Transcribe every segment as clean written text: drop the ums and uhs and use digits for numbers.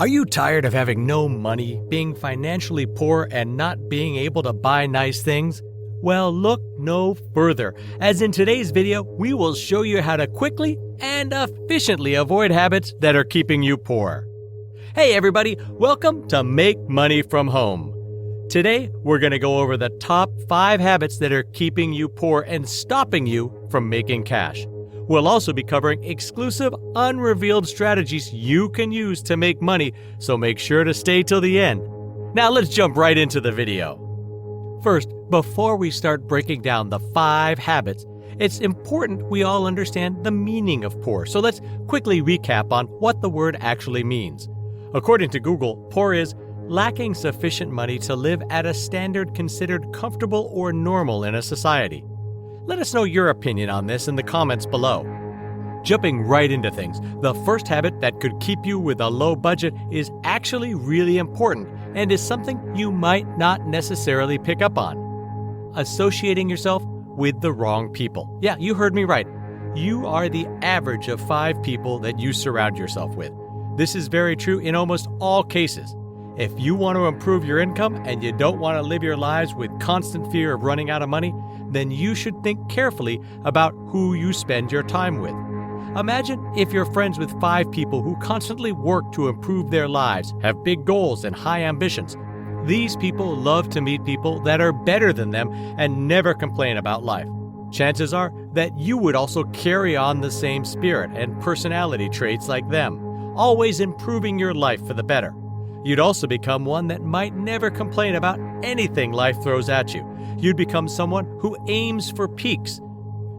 Are you tired of having no money, being financially poor, and not being able to buy nice things? Well, look no further, as in today's video, we will show you how to quickly and efficiently avoid habits that are keeping you poor. Hey everybody, welcome to Make Money from Home. Today, we're going to go over the top 5 habits that are keeping you poor and stopping you from making cash. We'll also be covering exclusive, unrevealed strategies you can use to make money, so make sure to stay till the end. Now let's jump right into the video. First, before we start breaking down the 5 habits, it's important we all understand the meaning of poor. So let's quickly recap on what the word actually means. According to Google, poor is lacking sufficient money to live at a standard considered comfortable or normal in a society. Let us know your opinion on this in the comments below. Jumping right into things, the first habit that could keep you with a low budget is actually really important and is something you might not necessarily pick up on. Associating yourself with the wrong people. Yeah, you heard me right. You are the average of 5 people that you surround yourself with. This is very true in almost all cases. If you want to improve your income and you don't want to live your lives with constant fear of running out of money, then you should think carefully about who you spend your time with. Imagine if you're friends with 5 people who constantly work to improve their lives, have big goals and high ambitions. These people love to meet people that are better than them and never complain about life. Chances are that you would also carry on the same spirit and personality traits like them, always improving your life for the better. You'd also become one that might never complain about anything life throws at you. You'd become someone who aims for peaks.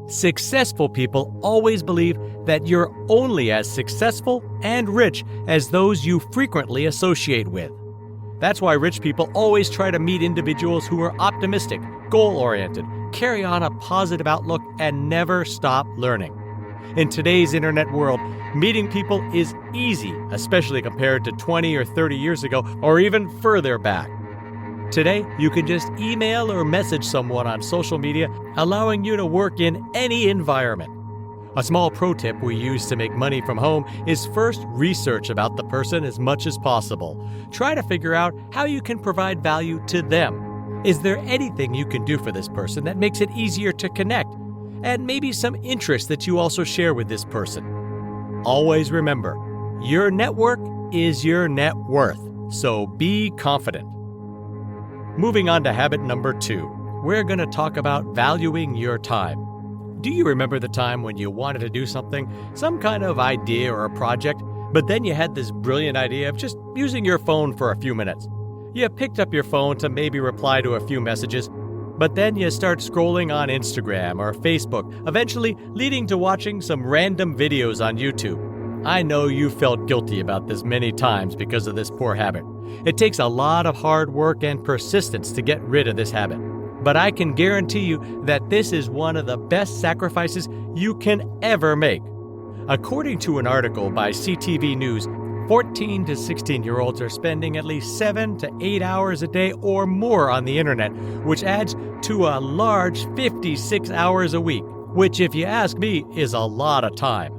Successful people always believe that you're only as successful and rich as those you frequently associate with. That's why rich people always try to meet individuals who are optimistic, goal-oriented, carry on a positive outlook, and never stop learning. In today's internet world, meeting people is easy, especially compared to 20 or 30 years ago, or even further back. Today, you can just email or message someone on social media, allowing you to work in any environment. A small pro tip we use to make money from home is first research about the person as much as possible. Try to figure out how you can provide value to them. Is there anything you can do for this person that makes it easier to connect? And maybe some interest that you also share with this person. Always remember, your network is your net worth, so be confident. Moving on to habit number 2, we're going to talk about valuing your time. Do you remember the time when you wanted to do something, some kind of idea or a project, but then you had this brilliant idea of just using your phone for a few minutes? You picked up your phone to maybe reply to a few messages, but then you start scrolling on Instagram or Facebook, eventually leading to watching some random videos on YouTube. I know you felt guilty about this many times because of this poor habit. It takes a lot of hard work and persistence to get rid of this habit. But I can guarantee you that this is one of the best sacrifices you can ever make. According to an article by CTV News, 14 to 16-year-olds are spending at least 7 to 8 hours a day or more on the internet, which adds to a large 56 hours a week, which, if you ask me, is a lot of time.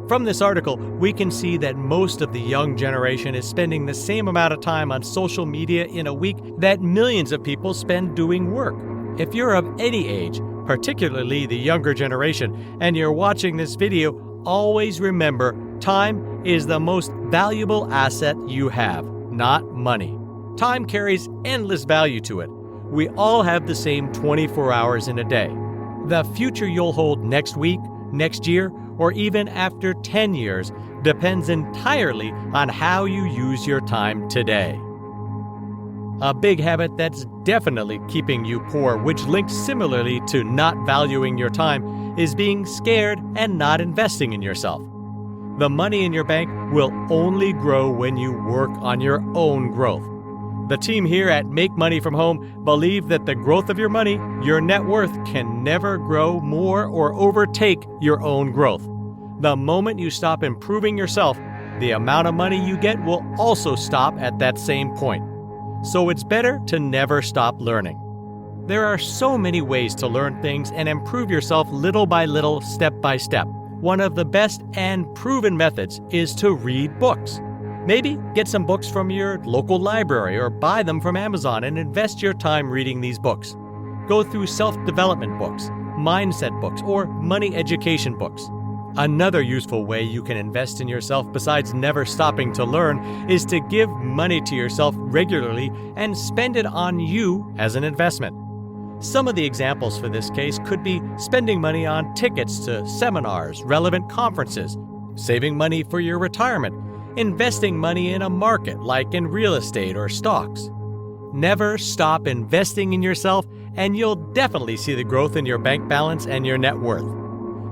From this article, we can see that most of the young generation is spending the same amount of time on social media in a week that millions of people spend doing work. If you're of any age, particularly the younger generation, and you're watching this video, always remember, time is the most valuable asset you have, not money. Time carries endless value to it. We all have the same 24 hours in a day. The future you'll hold next week, next year, or even after 10 years depends entirely on how you use your time today. A big habit that's definitely keeping you poor, which links similarly to not valuing your time, is being scared and not investing in yourself. The money in your bank will only grow when you work on your own growth. The team here at Make Money from Home believe that the growth of your money, your net worth, can never grow more or overtake your own growth. The moment you stop improving yourself, the amount of money you get will also stop at that same point. So it's better to never stop learning. There are so many ways to learn things and improve yourself little by little, step by step. One of the best and proven methods is to read books. Maybe get some books from your local library or buy them from Amazon and invest your time reading these books. Go through self-development books, mindset books, or money education books. Another useful way you can invest in yourself besides never stopping to learn is to give money to yourself regularly and spend it on you as an investment. Some of the examples for this case could be spending money on tickets to seminars, relevant conferences, saving money for your retirement, investing money in a market like in real estate or stocks. Never stop investing in yourself, and you'll definitely see the growth in your bank balance and your net worth.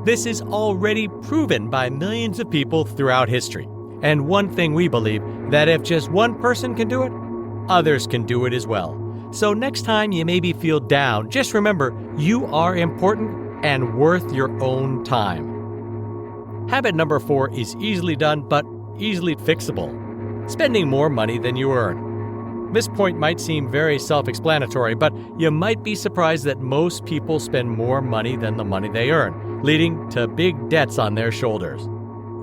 This is already proven by millions of people throughout history. And one thing we believe, that if just one person can do it, others can do it as well. So next time you maybe feel down, just remember you are important and worth your own time. Habit number 4 is easily done but easily fixable. Spending more money than you earn. This point might seem very self-explanatory, but you might be surprised that most people spend more money than the money they earn, leading to big debts on their shoulders.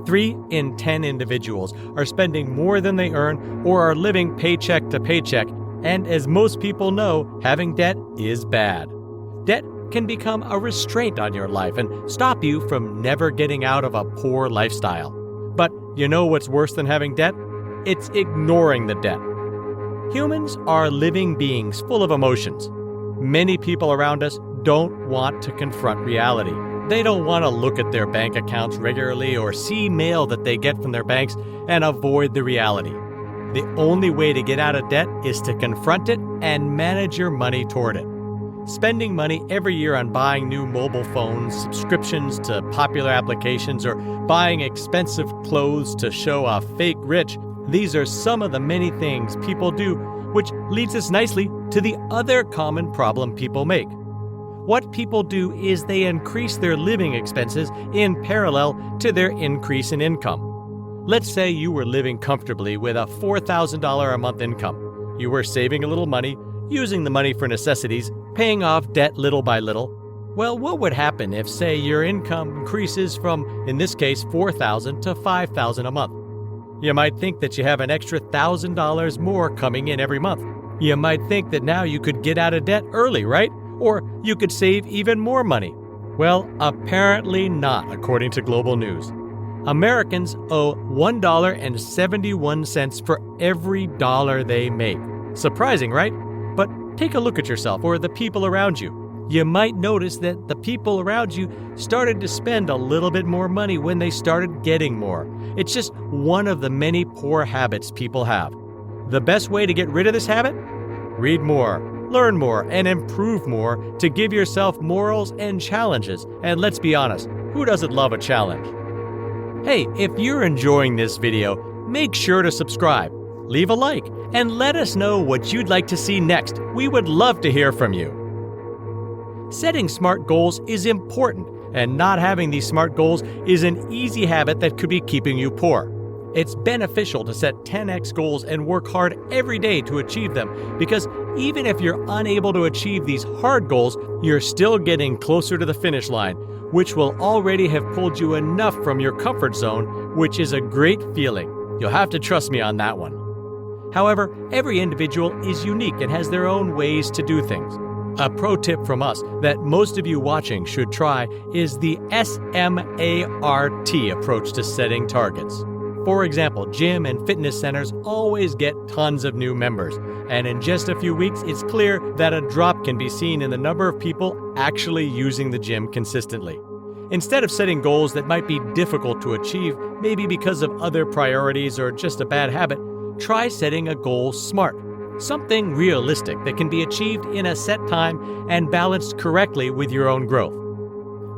3 in 10 individuals are spending more than they earn or are living paycheck to paycheck, and as most people know, having debt is bad. Debt can become a restraint on your life and stop you from never getting out of a poor lifestyle. But you know what's worse than having debt? It's ignoring the debt. Humans are living beings full of emotions. Many people around us don't want to confront reality. They don't want to look at their bank accounts regularly or see mail that they get from their banks and avoid the reality. The only way to get out of debt is to confront it and manage your money toward it. Spending money every year on buying new mobile phones, subscriptions to popular applications, or buying expensive clothes to show off fake rich, these are some of the many things people do, which leads us nicely to the other common problem people make. What people do is they increase their living expenses in parallel to their increase in income. Let's say you were living comfortably with a $4,000 a month income. You were saving a little money, using the money for necessities, paying off debt little by little. Well, what would happen if, say, your income increases from, in this case, $4,000 to $5,000 a month? You might think that you have an extra $1,000 more coming in every month. You might think that now you could get out of debt early, right? Or you could save even more money. Well, apparently not, according to Global News. Americans owe $1.71 for every dollar they make. Surprising, right? But take a look at yourself or the people around you. You might notice that the people around you started to spend a little bit more money when they started getting more. It's just one of the many poor habits people have. The best way to get rid of this habit? Read more, learn more, and improve more to give yourself morals and challenges. And let's be honest, who doesn't love a challenge? Hey, if you're enjoying this video, make sure to subscribe, leave a like, and let us know what you'd like to see next. We would love to hear from you. Setting smart goals is important, and not having these smart goals is an easy habit that could be keeping you poor. It's beneficial to set 10x goals and work hard every day to achieve them, because even if you're unable to achieve these hard goals, you're still getting closer to the finish line, which will already have pulled you enough from your comfort zone, which is a great feeling. You'll have to trust me on that one. However, every individual is unique and has their own ways to do things. A pro tip from us that most of you watching should try is the SMART approach to setting targets. For example, gym and fitness centers always get tons of new members, and in just a few weeks, it's clear that a drop can be seen in the number of people actually using the gym consistently. Instead of setting goals that might be difficult to achieve, maybe because of other priorities or just a bad habit, try setting a goal SMART, something realistic that can be achieved in a set time and balanced correctly with your own growth.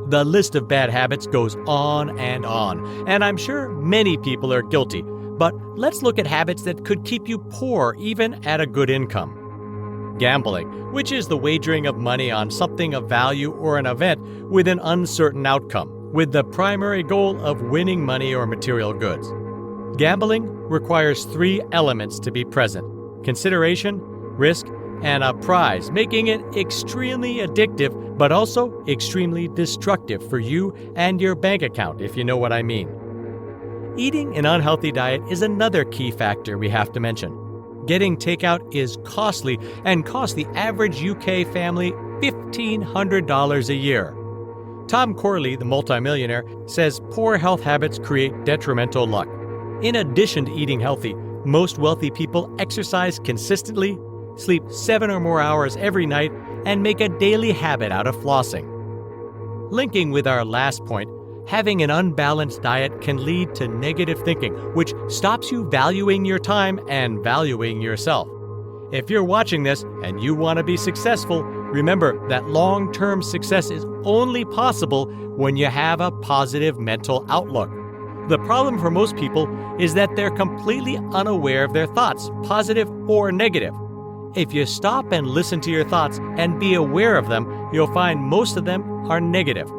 The list of bad habits goes on, and I'm sure many people are guilty, but let's look at habits that could keep you poor even at a good income. Gambling, which is the wagering of money on something of value or an event with an uncertain outcome, with the primary goal of winning money or material goods. Gambling requires 3 elements to be present: consideration, risk, and a prize, making it extremely addictive, but also extremely destructive for you and your bank account, if you know what I mean. Eating an unhealthy diet is another key factor we have to mention. Getting takeout is costly and costs the average UK family $1,500 a year. Tom Corley, the multimillionaire, says poor health habits create detrimental luck. In addition to eating healthy, most wealthy people exercise consistently, sleep 7 or more hours every night, and make a daily habit out of flossing. Linking with our last point, having an unbalanced diet can lead to negative thinking, which stops you valuing your time and valuing yourself. If you're watching this and you want to be successful, remember that long-term success is only possible when you have a positive mental outlook. The problem for most people is that they're completely unaware of their thoughts, positive or negative. If you stop and listen to your thoughts and be aware of them, you'll find most of them are negative.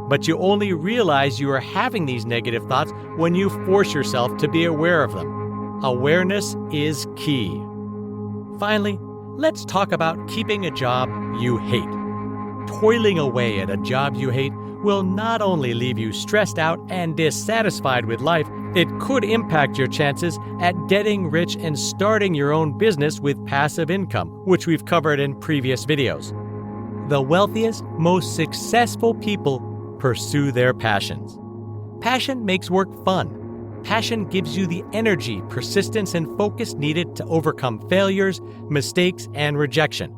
But you only realize you are having these negative thoughts when you force yourself to be aware of them. Awareness is key. Finally, let's talk about keeping a job you hate. Toiling away at a job you hate will not only leave you stressed out and dissatisfied with life, it could impact your chances at getting rich and starting your own business with passive income, which we've covered in previous videos. The wealthiest, most successful people pursue their passions. Passion makes work fun. Passion gives you the energy, persistence, and focus needed to overcome failures, mistakes, and rejection.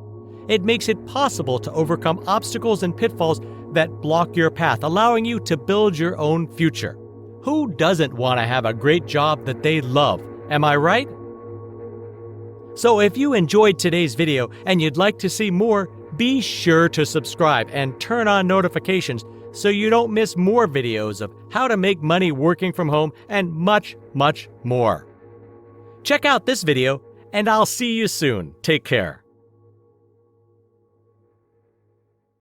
It makes it possible to overcome obstacles and pitfalls that block your path, allowing you to build your own future. Who doesn't want to have a great job that they love? Am I right? So if you enjoyed today's video and you'd like to see more, be sure to subscribe and turn on notifications so you don't miss more videos of how to make money working from home and much, much more. Check out this video, and I'll see you soon. Take care.